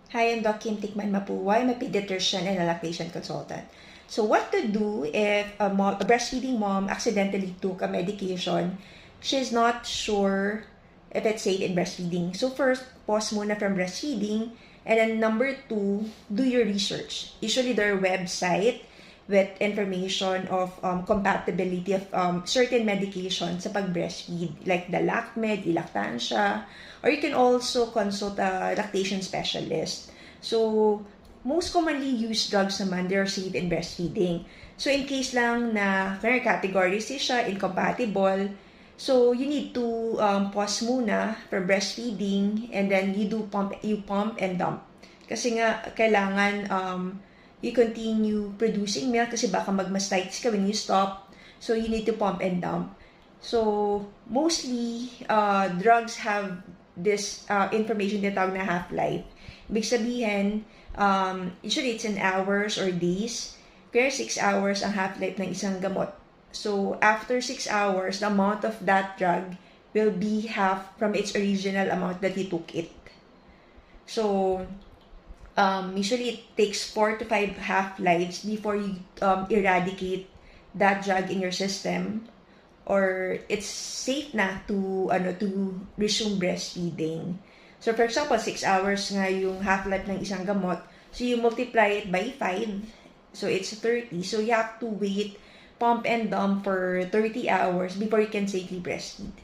Hi, I'm Doc Kim Tikman Mapuwa. I'm a pediatrician and a lactation consultant. So what to do if a breastfeeding mom accidentally took a medication, she's not sure if it's safe in breastfeeding. So first, pause muna from breastfeeding. And then number two, do your research. Usually there are website with information of compatibility of certain medications sa pag-breastfeed, like the LactMed, Ilactancia, or you can also consult a lactation specialist. So, most commonly used drugs naman, they are safe in breastfeeding. So, in case lang na category C siya, incompatible, so you need to pause muna for breastfeeding and then you pump and dump. Kasi nga, kailangan you continue producing milk kasi baka magmastitis ka when you stop. So, you need to pump and dump. So, mostly, drugs have this information na tawag na half-life. Ibig sabihin, usually it's in hours or days. Kaya 6 hours ang half-life ng isang gamot. So, after 6 hours, the amount of that drug will be half from its original amount that you took it. So, usually it takes 4 to 5 half-lives before you eradicate that drug in your system, or it's safe na to resume breastfeeding. So for example, 6 hours nga yung half-life ng isang gamot, so you multiply it by 5, so it's 30. So you have to wait, pump and dump for 30 hours before you can safely breastfeed.